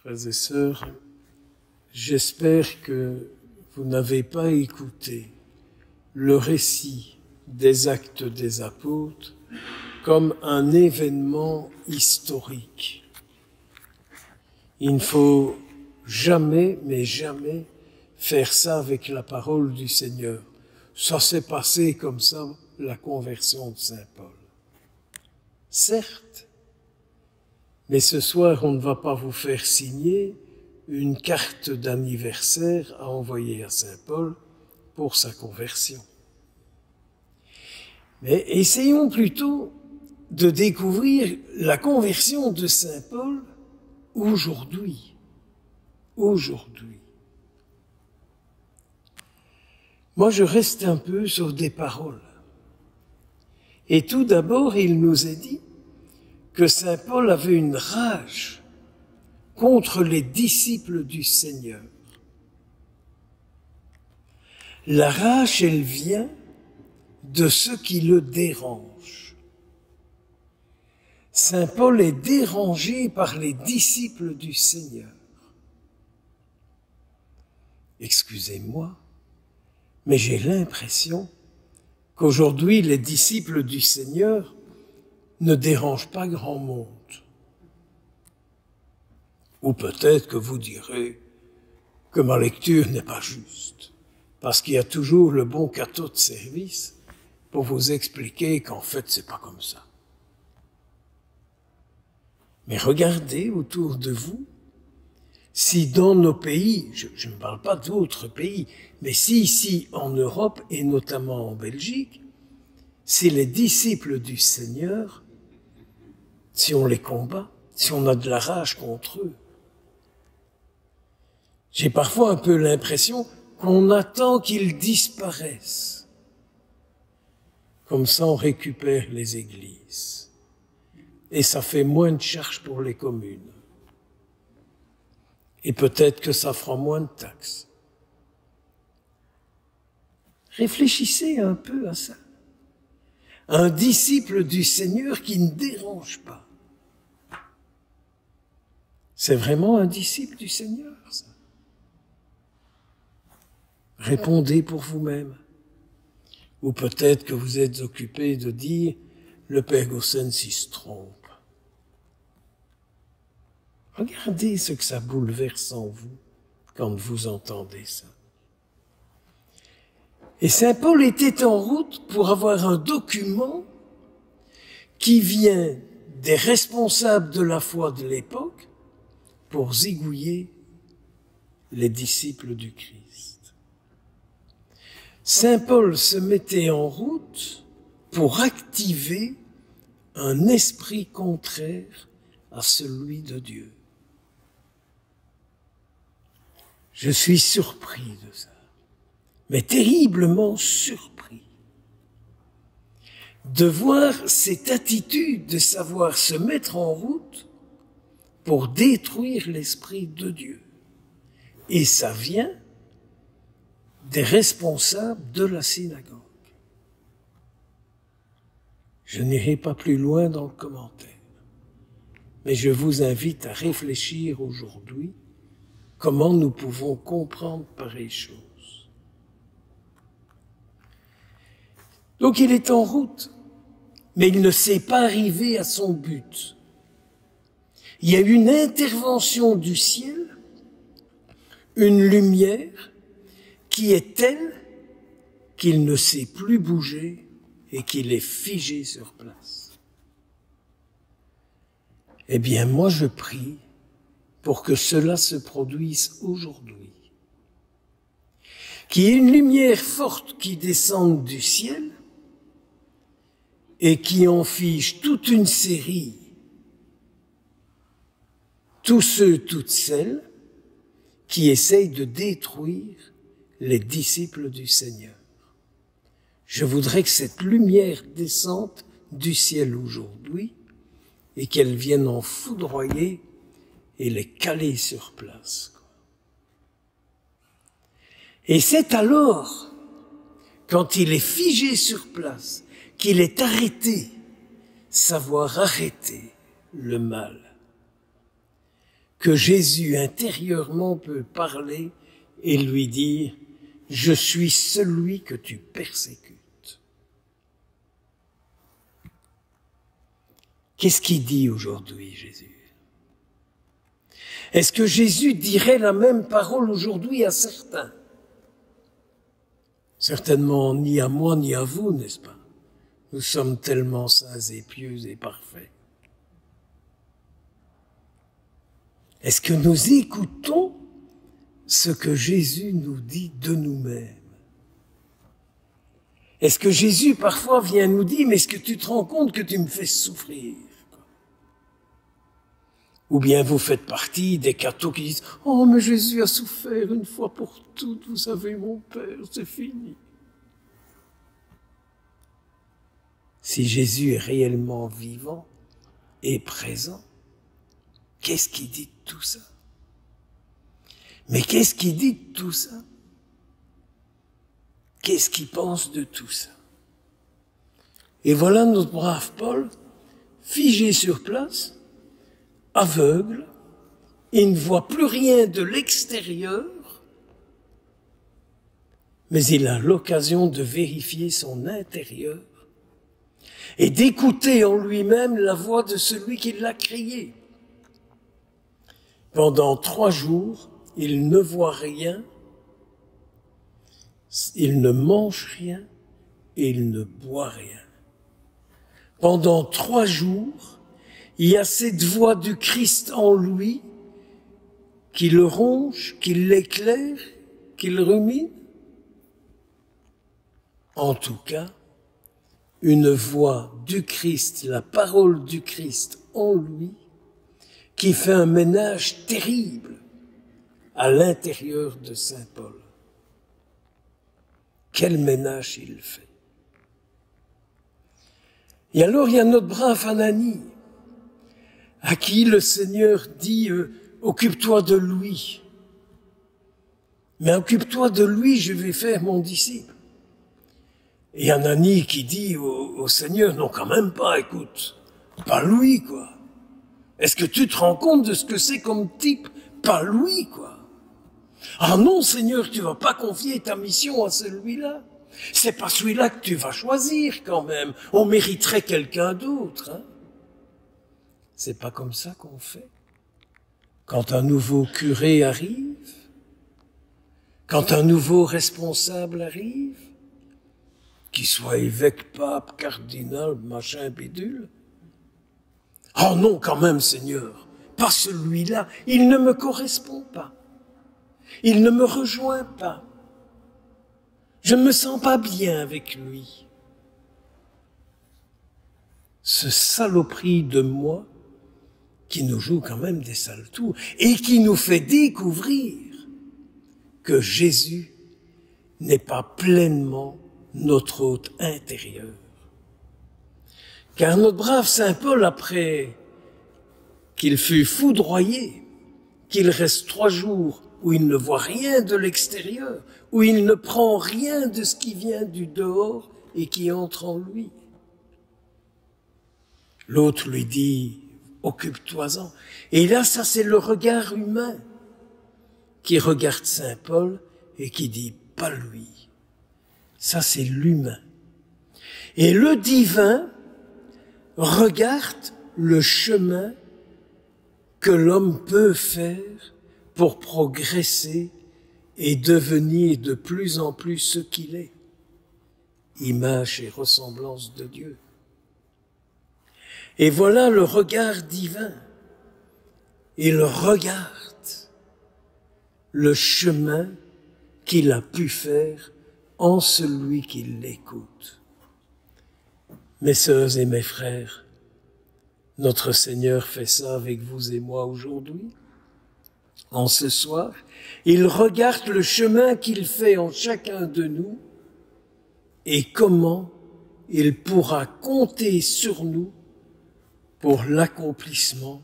Frères et sœurs, j'espère que vous n'avez pas écouté le récit des Actes des Apôtres comme un événement historique. Il ne faut jamais, mais jamais, faire ça avec la parole du Seigneur. Ça s'est passé comme ça, la conversion de Saint Paul. Certes, mais ce soir, on ne va pas vous faire signer une carte d'anniversaire à envoyer à Saint Paul pour sa conversion. Mais essayons plutôt de découvrir la conversion de Saint Paul aujourd'hui. Aujourd'hui. Moi, je reste un peu sur des paroles. Et tout d'abord, il nous est dit que Saint Paul avait une rage contre les disciples du Seigneur. La rage, elle vient de ce qui le dérange. Saint Paul est dérangé par les disciples du Seigneur. Excusez-moi, mais j'ai l'impression qu'aujourd'hui, les disciples du Seigneur ne dérangent pas grand monde. Ou peut-être que vous direz que ma lecture n'est pas juste, parce qu'il y a toujours le bon cateau de service pour vous expliquer qu'en fait, c'est pas comme ça. Mais regardez autour de vous, si dans nos pays, je ne parle pas d'autres pays, mais si ici en Europe et notamment en Belgique, si les disciples du Seigneur, si on les combat, si on a de la rage contre eux, j'ai parfois un peu l'impression qu'on attend qu'ils disparaissent. Comme ça, on récupère les églises. Et ça fait moins de charges pour les communes. Et peut-être que ça fera moins de taxes. Réfléchissez un peu à ça. Un disciple du Seigneur qui ne dérange pas. C'est vraiment un disciple du Seigneur, ça. Répondez pour vous-même. Ou peut-être que vous êtes occupé de dire « le Père Gossen s'y se trompe ». Regardez ce que ça bouleverse en vous quand vous entendez ça. Et Saint Paul était en route pour avoir un document qui vient des responsables de la foi de l'époque pour zigouiller les disciples du Christ. Saint Paul se mettait en route pour activer un esprit contraire à celui de Dieu. Je suis surpris de ça, mais terriblement surpris de voir cette attitude de savoir se mettre en route pour détruire l'esprit de Dieu. Et ça vient des responsables de la synagogue. Je n'irai pas plus loin dans le commentaire, mais je vous invite à réfléchir aujourd'hui comment nous pouvons comprendre pareille chose. Donc il est en route, mais il ne s'est pas arrivé à son but. Il y a une intervention du ciel, une lumière qui est telle qu'il ne sait plus bouger et qu'il est figé sur place. Eh bien, moi je prie pour que cela se produise aujourd'hui. Qu'il y ait une lumière forte qui descende du ciel et qui en fige toute une série, tous ceux, toutes celles qui essayent de détruire les disciples du Seigneur. Je voudrais que cette lumière descende du ciel aujourd'hui et qu'elle vienne en foudroyer et les caler sur place. Et c'est alors, quand il est figé sur place, qu'il est arrêté, savoir arrêter le mal, que Jésus intérieurement peut parler et lui dire « Je suis celui que tu persécutes ». Qu'est-ce qu'il dit aujourd'hui, Jésus? Est-ce que Jésus dirait la même parole aujourd'hui à certains? Certainement ni à moi ni à vous, n'est-ce pas? Nous sommes tellement saints et pieux et parfaits. Est-ce que nous écoutons ce que Jésus nous dit de nous-mêmes? Est-ce que Jésus parfois vient nous dire « Mais est-ce que tu te rends compte que tu me fais souffrir ?» Ou bien vous faites partie des cathos qui disent « Oh, mais Jésus a souffert une fois pour toutes, vous savez, mon Père, c'est fini. » Si Jésus est réellement vivant et présent, qu'est-ce qu'il dit de tout ça? Mais qu'est-ce qu'il dit de tout ça? Qu'est-ce qu'il pense de tout ça? Et voilà notre brave Paul, figé sur place, aveugle, il ne voit plus rien de l'extérieur, mais il a l'occasion de vérifier son intérieur et d'écouter en lui-même la voix de celui qui l'a créé. Pendant 3 jours, il ne voit rien, il ne mange rien et il ne boit rien. Pendant 3 jours, il y a cette voix du Christ en lui qui le ronge, qui l'éclaire, qui le rumine. En tout cas, une voix du Christ, la parole du Christ en lui, qui fait un ménage terrible à l'intérieur de saint Paul. Quel ménage il fait! Et alors il y a notre brave Ananie, à qui le Seigneur dit « Occupe-toi de lui ». Mais occupe-toi de lui, je vais faire mon disciple. Et Ananie qui dit au Seigneur « Non, quand même pas, écoute, pas lui, quoi. Est-ce que tu te rends compte de ce que c'est comme type? Pas lui, quoi. Ah non, Seigneur, tu vas pas confier ta mission à celui-là. C'est pas celui-là que tu vas choisir, quand même. On mériterait quelqu'un d'autre, hein. » C'est pas comme ça qu'on fait. Quand un nouveau curé arrive, quand un nouveau responsable arrive, qu'il soit évêque, pape, cardinal, machin, bidule. Oh non, quand même, Seigneur, pas celui-là, il ne me correspond pas. Il ne me rejoint pas. Je ne me sens pas bien avec lui. Ce saloperie de moi qui nous joue quand même des sales tours et qui nous fait découvrir que Jésus n'est pas pleinement notre hôte intérieur. Car notre brave saint Paul, après qu'il fut foudroyé, qu'il reste 3 jours où il ne voit rien de l'extérieur, où il ne prend rien de ce qui vient du dehors et qui entre en lui. L'autre lui dit « Occupe-toi-en ». Et là, ça c'est le regard humain qui regarde saint Paul et qui dit « Pas lui ». Ça c'est l'humain. Et le divin regarde le chemin que l'homme peut faire pour progresser et devenir de plus en plus ce qu'il est, image et ressemblance de Dieu. Et voilà le regard divin. Il regarde le chemin qu'il a pu faire en celui qui l'écoute. Mes sœurs et mes frères, notre Seigneur fait ça avec vous et moi aujourd'hui. En ce soir, il regarde le chemin qu'il fait en chacun de nous et comment il pourra compter sur nous pour l'accomplissement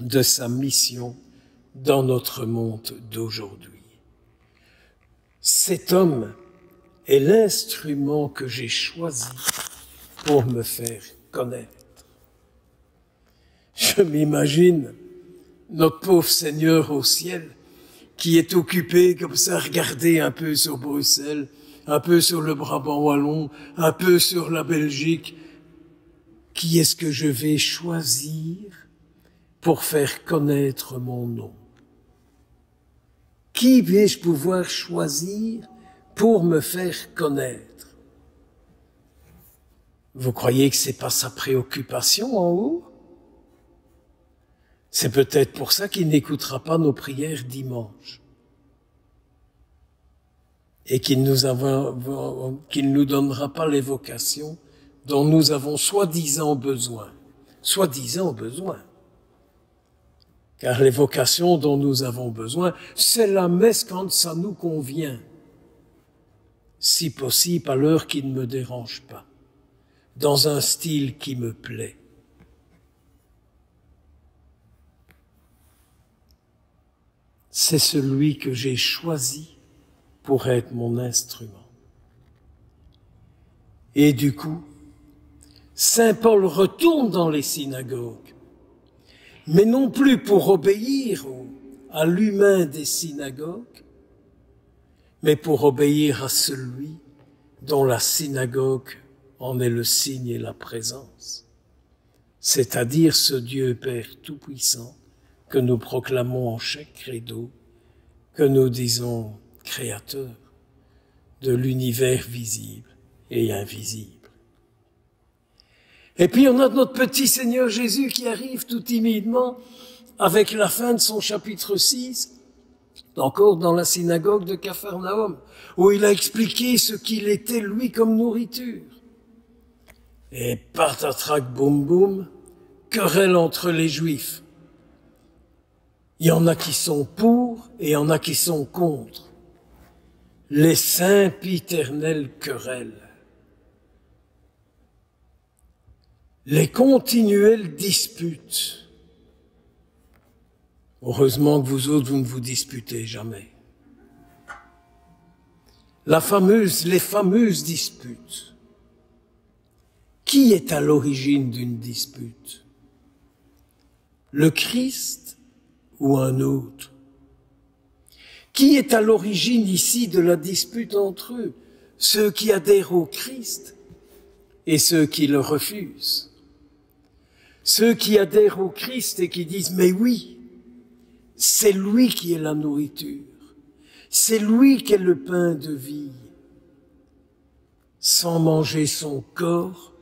de sa mission dans notre monde d'aujourd'hui. Cet homme est l'instrument que j'ai choisi pour me faire connaître. Je m'imagine notre pauvre Seigneur au ciel, qui est occupé comme ça à regarder un peu sur Bruxelles, un peu sur le Brabant wallon, un peu sur la Belgique. Qui est-ce que je vais choisir pour faire connaître mon nom? Qui vais-je pouvoir choisir pour me faire connaître? Vous croyez que c'est pas sa préoccupation en haut? C'est peut-être pour ça qu'il n'écoutera pas nos prières dimanche. Et qu'il nous donnera pas les vocations dont nous avons soi-disant besoin. Soi-disant besoin. Car les vocations dont nous avons besoin, c'est la messe quand ça nous convient. Si possible, à l'heure qui ne me dérange pas. Dans un style qui me plaît. C'est celui que j'ai choisi pour être mon instrument. Et du coup, Saint Paul retourne dans les synagogues, mais non plus pour obéir à l'humain des synagogues, mais pour obéir à celui dont la synagogue en est le signe et la présence, c'est-à-dire ce Dieu Père Tout-Puissant que nous proclamons en chaque credo, que nous disons Créateur de l'univers visible et invisible. Et puis on a notre petit Seigneur Jésus qui arrive tout timidement avec la fin de son chapitre 6, encore dans la synagogue de Capharnaüm, où il a expliqué ce qu'il était lui comme nourriture. Et patatrac boum boum, querelle entre les Juifs. Il y en a qui sont pour et il y en a qui sont contre. Les sempiternelles querelles. Les continuelles disputes. Heureusement que vous autres, vous ne vous disputez jamais. Les fameuses disputes. Qui est à l'origine d'une dispute? Le Christ ou un autre? Qui est à l'origine ici de la dispute entre eux? Ceux qui adhèrent au Christ et ceux qui le refusent. Ceux qui adhèrent au Christ et qui disent « Mais oui, c'est lui qui est la nourriture, c'est lui qui est le pain de vie. Sans manger son corps,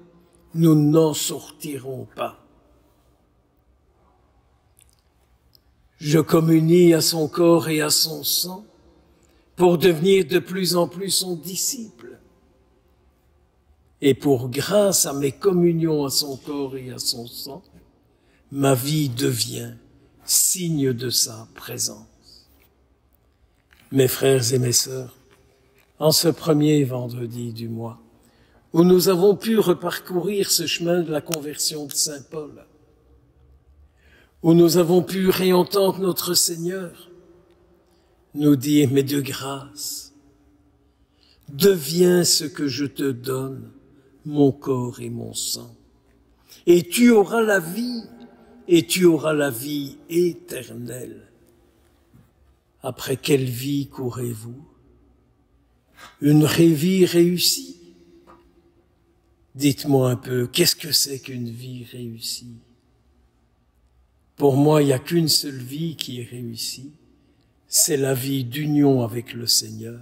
nous n'en sortirons pas. Je communie à son corps et à son sang pour devenir de plus en plus son disciple. Et pour grâce à mes communions à son corps et à son sang, ma vie devient signe de sa présence. Mes frères et mes sœurs, en ce premier vendredi du mois, où nous avons pu reparcourir ce chemin de la conversion de Saint Paul, où nous avons pu réentendre notre Seigneur nous dire, mais de grâce, deviens ce que je te donne, mon corps et mon sang, et tu auras la vie, et tu auras la vie éternelle. Après quelle vie courez-vous? Une vie réussie? Dites-moi un peu, qu'est-ce que c'est qu'une vie réussie? Pour moi, il n'y a qu'une seule vie qui est réussie, c'est la vie d'union avec le Seigneur,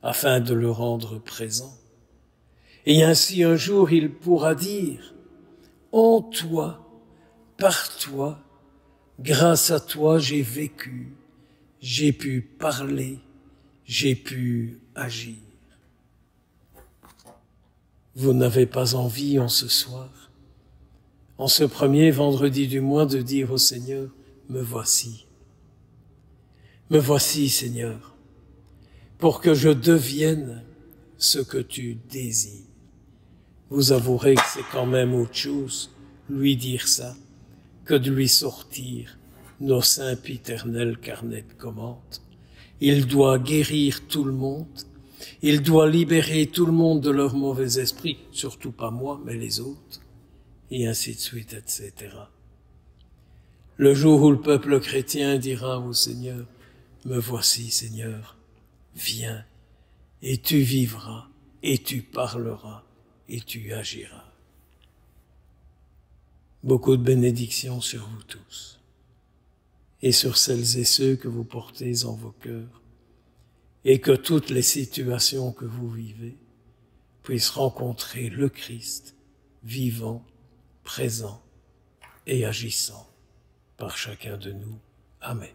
afin de le rendre présent. Et ainsi un jour il pourra dire, en toi, par toi, grâce à toi j'ai vécu, j'ai pu parler, j'ai pu agir. Vous n'avez pas envie en ce soir, en ce premier vendredi du mois, de dire au Seigneur, me voici. Me voici, Seigneur, pour que je devienne ce que tu désires. Vous avouerez que c'est quand même autre chose, lui dire ça, que de lui sortir nos sempiternels carnets de commandes. Il doit guérir tout le monde, il doit libérer tout le monde de leur mauvais esprit, surtout pas moi, mais les autres, et ainsi de suite, etc. Le jour où le peuple chrétien dira au Seigneur, « Me voici, Seigneur, viens, et tu vivras, et tu parleras, et tu agiras. » Beaucoup de bénédictions sur vous tous, et sur celles et ceux que vous portez en vos cœurs, et que toutes les situations que vous vivez puissent rencontrer le Christ, vivant, présent et agissant par chacun de nous. Amen.